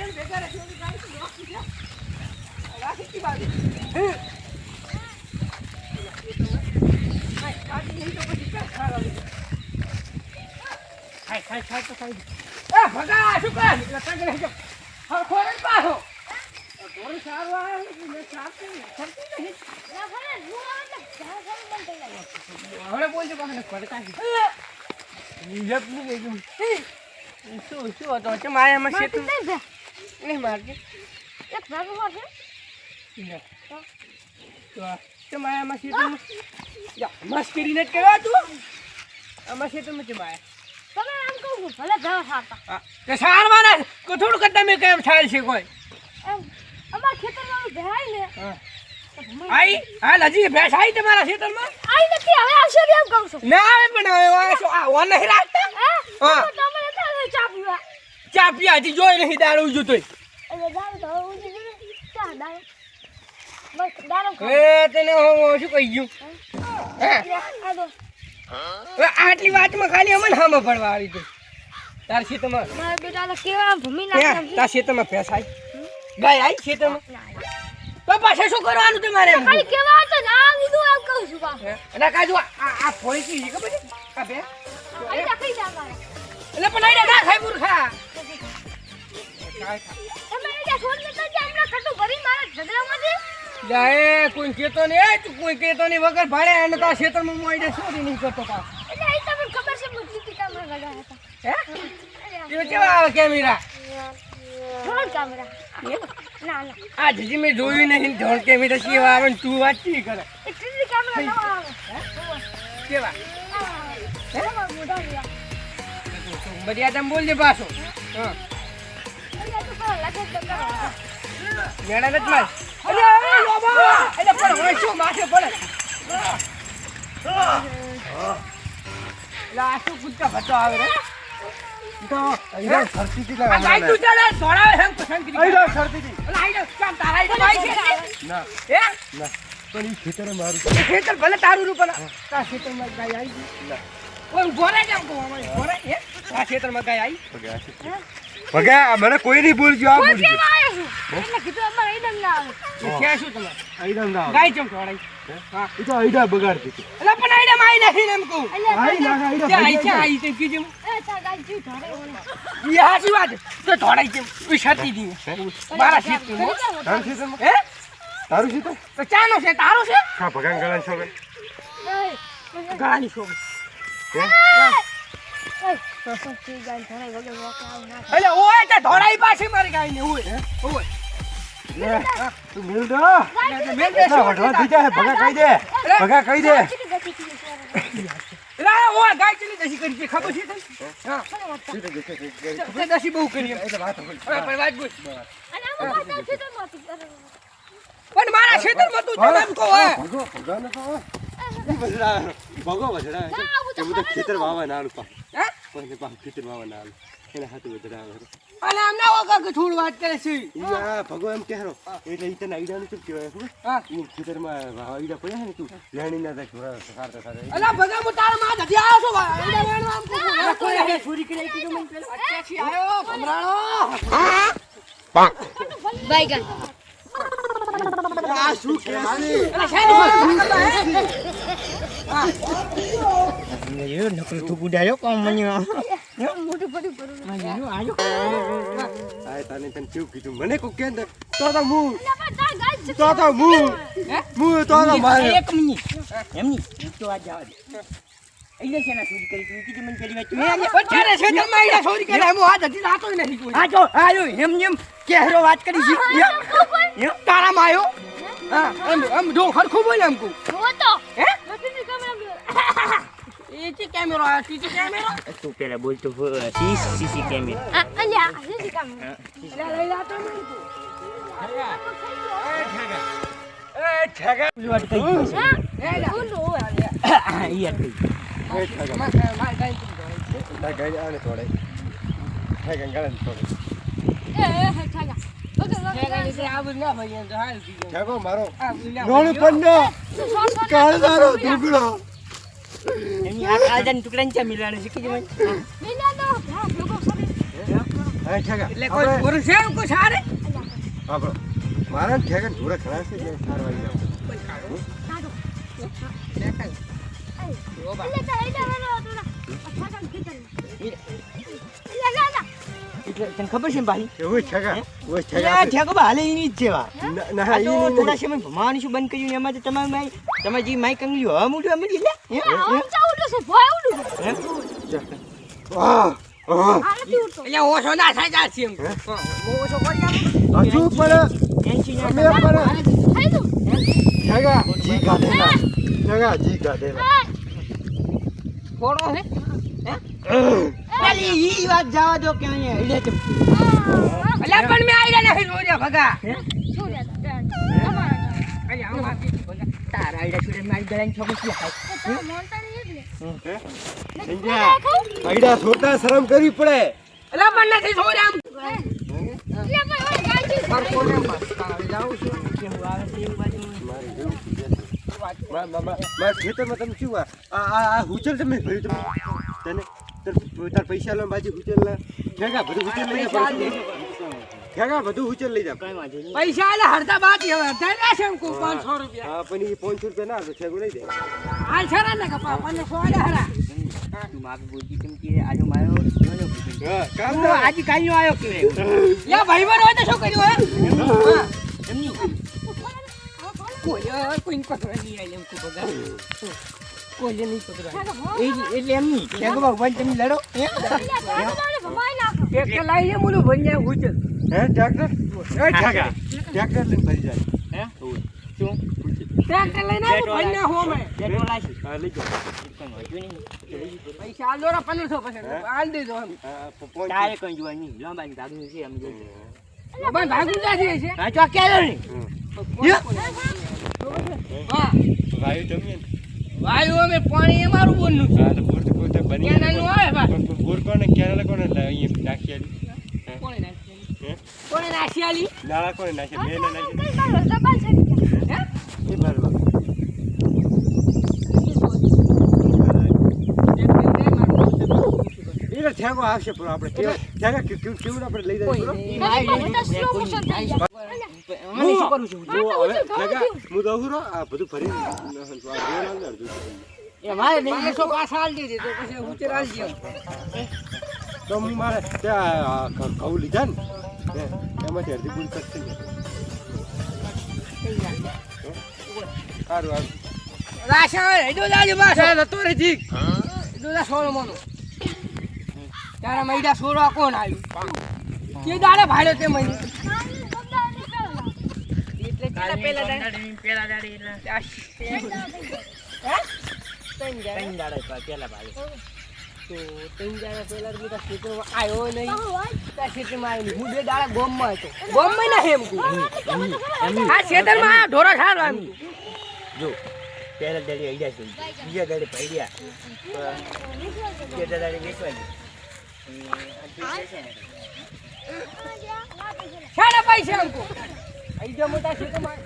બધાને ભેગા રાખી ઓલી ગાડી રાખી કી બાજુ ગાડી નહીં તો પછી ક્યાં ખાવા ખાય તો ખાઈ એ ભગા શું કર એટલે તંગ રહી જાવ હવે ખોરે પાછો થોડું સારું આવે ને સાચું ખર્ચી નહીં ના ભલે હું આવે એટલે બંધ થઈ જાય હવે બોલજો પાછો ખોરતા નિજપ ની ગયું શું હતો કે માયામાં સેતુ નહીં મારતી એક ભાગો છે તો માયામાં સેતુ મસ્કરી ને કેવા તું આમાં સેતુ માં માયા તમે આમ કહું ભલે ઘર ખાતા કે સારવાના કો થોડું કદા મે કેમ થાય છે કોઈ અમાર ખેતરમાં ભેહાઈ ને આઈ હાલ હજી ભેંસ આઈ તમારા ખેતરમાં આઈ નથી હવે આવશે ને એમ કહું છું ના આવે પણ હવે શું આ ઓન નહીં રાખતા હા તમે એટલે ચા પીવા ચા પીવા હજી જોઈ નહીં દારૂ જોતોય એટલે દારૂ તો ચા દારૂ બસ દારૂ એ તને હું શું કહી ગયું આટલી વાતમાં ખાલી અમને હામો પડવા આવી ગઈ તાર ખેતરમાં મારા બેટાને કેવા ભૂમિ નાખી તાર ખેતરમાં ભેંસ આઈ ગાય આઈ ખેતરમાં તો પાછે શું કરવાનું તમારે ખાલી કેવા તો ના લીધું એમ કહું છું બા અને કાજુ આ ફોડી કી ખબર છે આ બે આઈ રાખી દા મારે એટલે પણ આઈ ના ખાય મૂર્ખા તમે એ છોડ ને તો હમણાં ખટું ભરી મારા ઝઘડામાંથી જાય કોઈ કેતો ને તું કોઈ કેતો ને વગર ભાડે અને તાર ખેતરમાં હું આઈ સોરી નહીં કરતો પા એટલે એ તમને ખબર છે મુજી કામરા લગાયા હતા હે એ કેવા આવે કેમેરા ડ્રોન કેમેરા ના ના આ જજી મેં જોયું નહીં ડ્રોન કેમેરા કેવા આવે ને તું વાત કી કરે એ ટીવી કેમેરા નવા આવે કેવા હે મોટા ગયા બડિયા તમ બોલજે પાછો હા એટલે તો પર લાગે તો કરો મેડા નત માર અરે અરે બાબા એટલે પણ હોય શું માથે પડે લા શું કુદકા ભતો આવે રે તો આઈડા સરતી કી લાગે આ તું ચાલે થોડા હમ પસંદ કરી આઈડા સરતી કી અલા આઈડા કામ તારા આઈડા ભાઈ છે ના હે ના પણ ઈ ખેતર મારું ખેતર ભલે તારું રૂ પણ તા ખેતર માં ગાય આવી ના ઓય ઉભો રહે કેમ કો ઉભો રહે હે આ ખેતર માં ગાય આવી ભગા મને કોઈ નહીં બોલજો આ બોલજો એટલે કીધું અમાર આઈડમ ના આવે છે શું તમારે આઈડા ના ગાય ચમ થોડાઈ હા ઈ તો આઈડા બગાડતી હતી અલા પણ આઈડા માં આઈ નથી ને એમ કહું આઈ ના આઈડા ક્યાં આઈ તે કીધું એ ચા ગાય જી ધોડે ઓને ઈ હાચી વાત તો થોડાઈ કેમ ઈ છતી દી મારા ખેતર તારું છે તમે હે તારું છે તો ચાનો છે તારો છે હા ભગા ગળાન છો એ ગાળાની શોખ હે તો સચ્ચી ગાય ધોડે વગર વોકા આવ ના એટલે ઓય તે ધોડાઈ પાછી મારી ગાય ને ઓય ઓય લે તું મિલ દો મેલ દે ના વઢવા થઈ જાય ભગા કહી દે ભગા કહી દે લા ઓય ગાય ચલી દસી કરી છે ખબર છે તને હા તે દસી બહુ કરી એટલે વાત હોય પણ વાત બોલ અને આમાં પાછા છે તો નોતી પણ મારા ખેતરમાં તું જમ કો હે ભગો ભગા ન તો વજડા ભગો વજડા કે બધું ખેતર વાવા નાનું પા હે પછી પા ખેતર વાવા નાનું એને હાથ વજડા આવે અને આમ ના ઓકા કે થોડ વાત કરે છે ઈ આ ભગો એમ કહેરો એટલે ઈ તને આઈડા નું શું કહેવાય ખબર હા ઈ ખેતરમાં આઈડા પડ્યા ને તું લેણી ના થાય ઘોડા સારતા સારતા અલા ભગા મુ તાર માં ધ્યા આવો છો એડા વેણવા આમ કો કોઈ હે છોરી કરી કીધું મને પેલા અત્યાથી આયો ભમરાણો બાઈગન આ શું કે અલા શાયદ ये नकल तू बुडायो काम मन्यो મોટું પડી પડું आयो आयो આ તને તને કેવું કીધું મને કો કે તો મુ એટલે પણ તા ગાય છે તો મુ મુ તો મારે एक मिनिट એમની તો આ જવા દે એટલે છે ના ચોરી કરી તું કીધી મને પેલી વાત તું અત્યારે છે તમે આઈડા છોરી કરે હું હાથ હજી રાતો નથી કોઈ આ જો આયો એમ કેહરો વાત કરી છે એમ તારા માં આયો હા એમ જો ખરખું બોલ એમ કો જોતો હે ટીવી કેમેરા એ છે કેમેરો આ ટીવી કેમેરો તું પેલા બોલ તો સીસી કેમેરા અલ્યા ટીવી કેમેરા લે લે તો નહીં એ ઠગા વાત કરી એ લા બોલો ઈ હતી માં ગાય ના ગાય આને તોડે હે ગંગાને તોડે એ ઠાગા ઠગા ની આ બધું ના ભાઈ તો હાલ દીધો ઠાકો મારો આ બોલ્યા નોણું પન્નો કાળદારો ઢુકડો એમની આ કાળજાની ટુકડાને ચા મિલાણો શીખી જવાય મિલા તો હા લોકો સરી હા ઠેકા એટલે કોઈ ઢોર છે કોઈ સારે આપણો મારા ઠેકા ઢોરા ખરા છે જે સાર વાળી જાવ કોઈ કાઢો કાઢો. દેખાય ઓ બા એટલે તો એ જવાનો હતો ને. અઠાઠા ખેતરમાં. એટલે ના ના. એટલે તને ખબર છે ને ભાઈ એવું ઠેકા ઓય આ ઠેકા ઠેકો બા હાલે એની જ છે વા ના આ તો ઈ થોડા સમય ભમાવાનું શું બંધ કર્યું ને એમાં તો તમારી જે માઈક અંગલી હવા મૂઠું એમ એટલે આમ ચાવડું છે ભોય ઉડું છે. વાહ વાહ આ નથી ઉડતો. અહીંયા ઓછો ના થાય જા છે એમ હા મો ઓછો કરી આપ હજુ પણ એન્સી ને અમે પણ થઈ ગયું. ઠેકા જી ગાધેલા ઠેકા જી ગાધેલા થોડો હે પેલી ઈ વાત જવા દો કે અહીંયા એટલે તો અલ્યા પણ મે આઈડા નહીં રોજે ભગા શું લેતા? અમારા. અલ્યા આમ આપી ભગા તારા આઈડા છોડે મારી ગળાની છોકરી શું થાય તો તમે મોનતા નહીં જ ને. સંજ્યા આઈડા છોટા શરમ કરવી પડે અલ્યા પણ નથી છોડે આમ એટલે પણ ઓય ગાડી પર કોને મસ્ત જાઉં છું કેવું આવે છે એવું બાજુ મારી જેવું મારા ખેતરમાં તમે શું આ હુચલ તમે ભર્યું તમે તને તાર પૈસા લો બાજુ હુચલ ના ઠેકા બધું હુચલ લઈ જા ઠેકા બધું હુચલ લઈ જા કઈ વાંધો નહીં પૈસા એટલે હડતા બાકી હવે હડતા રહેશે એમ કહું 500 રૂપિયા હા પણ એ 500 રૂપિયા ના તો ઠેકો લઈ દે હાલ છરા ને કપા મને સોડે હરા તું માગી બોલતી કેમ કે આજે મારો જોયો હા કામ હું ના આજે કાલનો આવ્યો કે યા ભાઈ બન હોય તો શું કર્યું હે હા એમની કોઈ પકડવા નહીં આલે એમ કહું ભગા કોઈ નહીં પકડવા એટલે એમની ઠેકો ભગવાન તમે લડો એક લાઈ લે મુલું ભંજા ઉચલ હે ટ્રેક્ટર એ ઠેકા ટ્રેક્ટર લઈને ભરી જાય હે શું ટ્રેક્ટર લઈને આવું ભંજા હો મે પેટ્રોલ લાવી હા લઈ જાઓ કઈ વાંધો નહીં પૈસા આલ દોરા 1500 પછી આલ દેજો એમ હા તારે કઈ જોવા નહીં લાંબાની ભાગનું છે એમ જોઈ બાબા ભાગું જાતી છે હા તો ક્યાં નહીં હા ભાઈ તમે વાયુ અમે પાણી અમારું બોલનું છે હા તો બોર તો કોઈ બની કેનાલનું આવે બા બોર કોને કેનાલ કોને અહીં નાખી કોણે નાખી કોણે નાખી આલી નાળા કોને નાખી બે ના નાખી હે એ ભરવા એ ઠેકો આવશે પણ આપણે ઠેકા કેવું આપણે લઈ કોઈ જઈએ નહીં. મને શું કરું છું હવે ઠેકા હું તો હુરો આ બધું ફરી એ મારે નહીં 500 પાછા આલ દેજે તો પછી ઉતર આલ દે તો હું મારે ત્યાં ઘઉં લીધા ને એમાંથી અડધી પૂરી કરશે સારું સારું રાશા હેડો જાજે પાછો નતો રે ઠીક હેડો જા સોળો મોનો તારા મૈડા સોળવા કોણ આવ્યું કે દાડે ભાડ્યો તે મહિને એટલે કેટલા પેલા દાડે ત્રણ દાડા પેલા ભાઈ તો ત્રણ દાડા પેલા બધા ખેતરમાં આવ્યો નહીં ત્યાં ખેતરમાં આવ્યો નહીં હું 2 દાડા ગોમમાં હતો ગોમમાં ના એમ કહું આ ખેતરમાં આવ્યો ઢોરો ખાડો એમ જો પહેલા દાડે આઈડિયા છે બીજા દાડે ભાઈડિયા બીજા દાડે વેચવા શાના પૈસા એમ કહું અહીં જો મોટા ખેતરમાં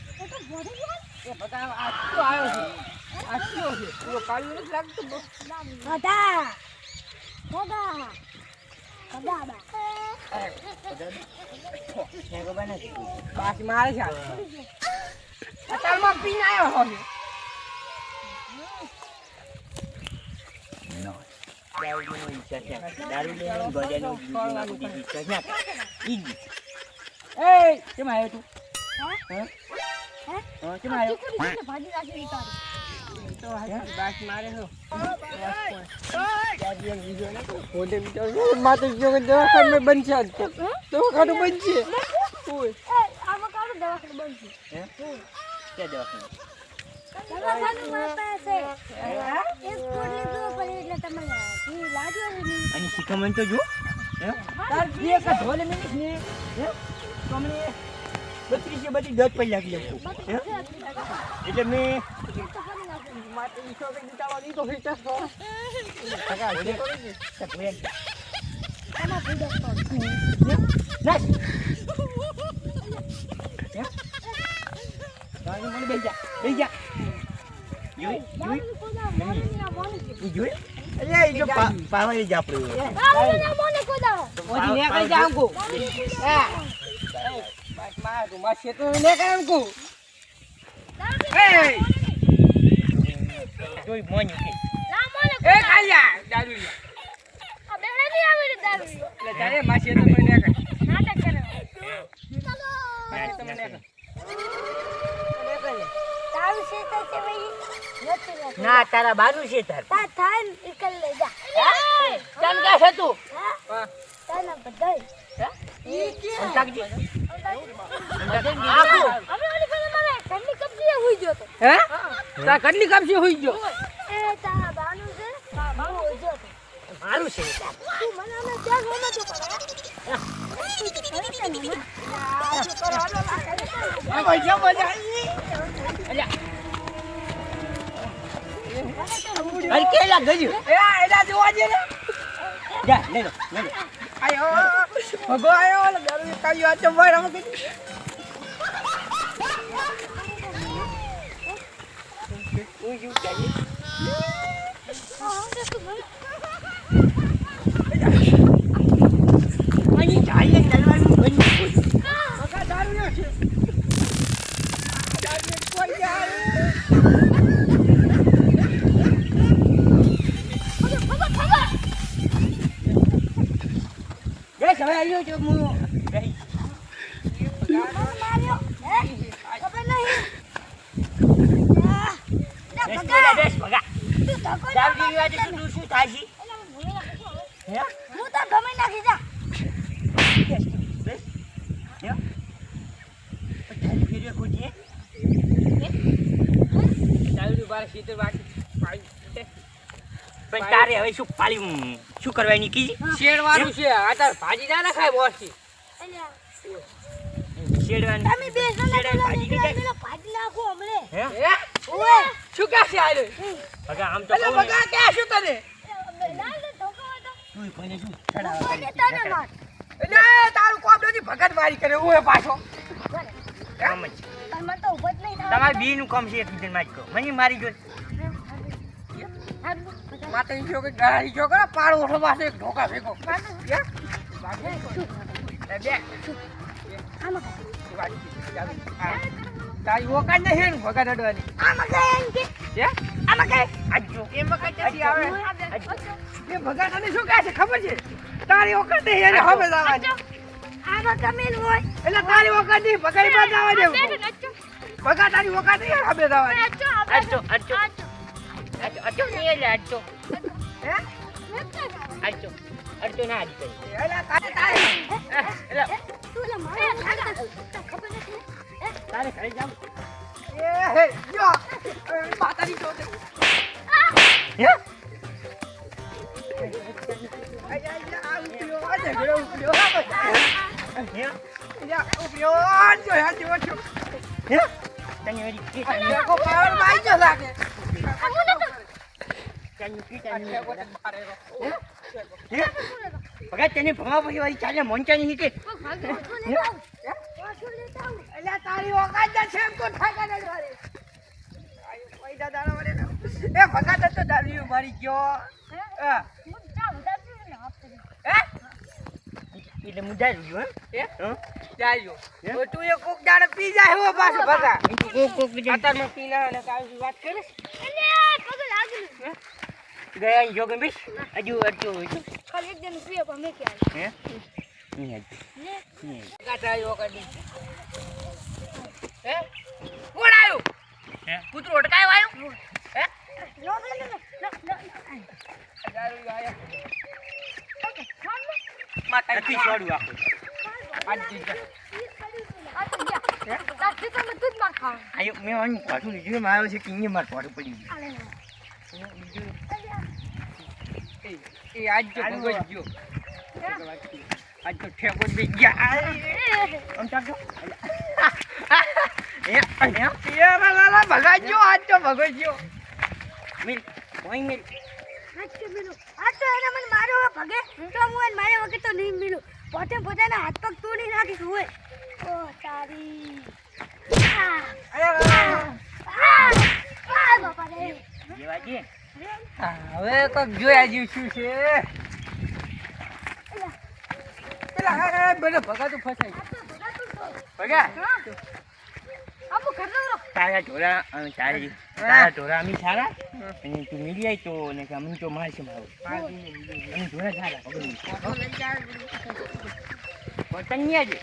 એ બધા આટલો આવ્યો છે આટલો છે પૂરો કાળું નથી લાગતું બહુ. બાકી મારે છે અત્યારમાં પીને આવ્યો હોય દારૂ લઈને ગજાનો ઈચ્છા એ કેમ આવ્યો તું કેમ આવ્યો ભાજી રાખી તો બાકી મારે છો માતો દવાખાનું બનશે દવાખાનું બનશે આમાં કાઢો દવાખાનું બનશે ક્યાં દવાખાનું દવાખાનું મારા પાસે એક પોટલી દૂર પડી એટલે તમને ઈ લાગ્યો ને નહીં. અને શિખામણ તો જો તાર જે કા ઢોલે મિનિટ ને તમને 32 બધી દોત પડી લાગી એમ એટલે મેં માતે ઈશો કે દીતાવાની તો ફિટ છો આમાં ભૂડક તો. બેજા જોઈ દારૂની પૂજા મોની મોની જોઈ અલ્યા એ જો પાવાની જ આપણું બાવળું ના મોને કોદાવો. ઓજી ને કઈ જાઉં કો માં તું માં શેતો ને કામ કો એ જોઈ મોન્યું કે ના મોને એ કોદાવો. કાલિયા દારૂડિયા આ બેડા ની આવી રે દારૂ. એટલે તારે માં શેતો મને ને કર નાટક કરે. માં શેતો મને કર તારું શેતર છે ભાઈ. નથી લાગતું. ના તારા બાનું છે તાર તા થાય ને ઈકલ લઈ જા. તન કા છે તું હા? તાના બધાય. અંતાકજી અમે ઓલી પેલા મારે ઠંડી કપડીએ હુઈ ગયો તો. હે તા કેટલી કામ છે હોઈ ગયો એ તારા બાનું છે. હું હુઈ ગયો તો. મારું છે તું મને અમે ત્યાં ગયો તો પણ તું તો કરે ને મને. આ શું કરો હાલો આ કરે. આ મજા મજા અલ્યા અરે કેલા ગયું એ એલા જોવા દે ને જા લે લો આયો ભગો આયો ઓલો દારૂ કાયો આ ચંબર આમ કે અહીં જાય નલવાનું બની ભગા દારૂ લ્યો છે દારૂ કોઈ જાય જય હવે આવ્યો જો હું માર્યો. હે? ખબર નહીં. બેસ બોલા બેસ ભગા તું ધક્કો ના દાવજી માર. વાજે શું થાય છે હે હું તો ગમે નાખી જા. બેસ બેસ હે પછી ફેરે કોજી દારૂ બાર સીધે બાકી પણ તારે હવે શું પાળી શું કરવાની કીધી શેરવાનું છે આ તાર ભાજી ના ખાય બોસી અલ્યા, શેડવાની તમે બે જણા શેડવાની ભાજી પેલા કીધી પેલા ભાજી નાખો હમણે. હે હે ઓએ. શું કે છે આલે ભગા આમ તો એટલે કહું ને, ભગા કે શું તને લાલ ને ધોકો હતો. તું કોઈને શું કોને ચડાવવા તને માર. એટલે તારું કોમ નથી ભગત મારી કરે ઓય પાછો કોને? કામ જ તમને તો ઊભો જ નહીં થવા તમારે બી નું કામ છે એક બીજાને મારી કહો મને મારી ગયો માતે ઈજો કે ગાડી જો કરે પાડ ઓઠો પાસે એક ઢોકા ફેંકો હે બે આમાં તારી ઓકાજ નહીં ને ભગત અડવાની આમાં ગયા એમ કે હે આમાં ગયા. આજો એમાં કઈ નથી આવે આજો એ ભગત તને શું કહે છે ખબર છે તારી ઓકાજ નહીં એને હવે જવાની આમાં કમેલ હોય. એટલે તારી ઓકાજ નહીં ભગાઈ બાદ જવા દેવું ભગત તારી ઓકાજ નહીં હવે જવાની આજો આજો આજો નહીં એટલે આજો હે આજો આજો ના આજો એટલે તારી એટલે તું લે મારે ખબર નથી. તારે ઘરે જાવ એ હે જો માતાજી જો હે આ ઉઠ્યો આ ઝઘડો ઉઠ્યો આ હે ઉઠ્યો જો હે જો છો હે તને વળી કે આ કો પાવર માઈ જો લાગે તને કે તને હે ભગા તને ભમા પછી વાળી ચાલે મોંચાની હીકે એટલે તારી ઓકાત જ છે એમ તો ઠાકા ન વારે આયુ પૈસા દાડા વાળે એ ભગત તો દારૂ મારી ગયો હા હે એટલે મુદ્દા રહ્યો હે હે જાયો તો તું એ કોક દાડે પી જાય હો પાછો ભગા કોક કોક બીજા અત્યારમાં પીના અને કાઈ વાત કરે ગયા જોગન બીસ હજુ અડજો ખાલી એક જણ પીએ પણ મેં ક્યાં હે નહીં હજુ કાટાયો કાઢી હે કોણ આયો હે કૂતરો અટકાયો આયો હે નો દારૂ આયો ઓકે ખાને માતા નથી છોડું આખું આજ દી તાથી તો બધું જ માર ખાવ આયો મેં આનું પાછું લીધું મારો છે કે અહીંયા માર પાડું પડી એ આજ તો ભગત ગયો આજ તો ઠેકો બી ગયા આમ ચાલજો એ લાલા ભગત ગયો આજ તો ભગત ગયો મિલ કોઈ મિલ આજ તો એને મને માર્યો ભગે તો હું એને માર્યા વગર તો નહીં મિલું પોતે પોતાના હાથ પગ તોડી નાખીશ હોય ઓ તારી બાપા રે જેવા છે હવે કોક જોયા જેવું શું છે પેલા બધો ભગા તો ફસાઈ આ તો ભગા તું છો. ભગા હા. આપું ઘરનો રહો. તારા ઢોરા અમે સારી તારા ઢોરા અમે સારા અને તું મીડી આવી તો ને કે અમને તો મારશે મારું અમે ઢોરા સારા પકડી પતંગિયા છે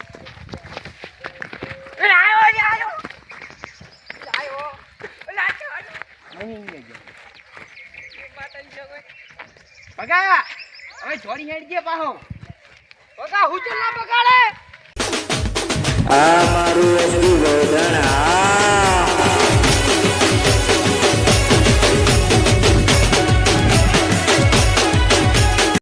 ભગા હવે છોડી હેડ ગયા પાહો ભગા હું તો ના બગાડે આ મારું એસટી ગોધણા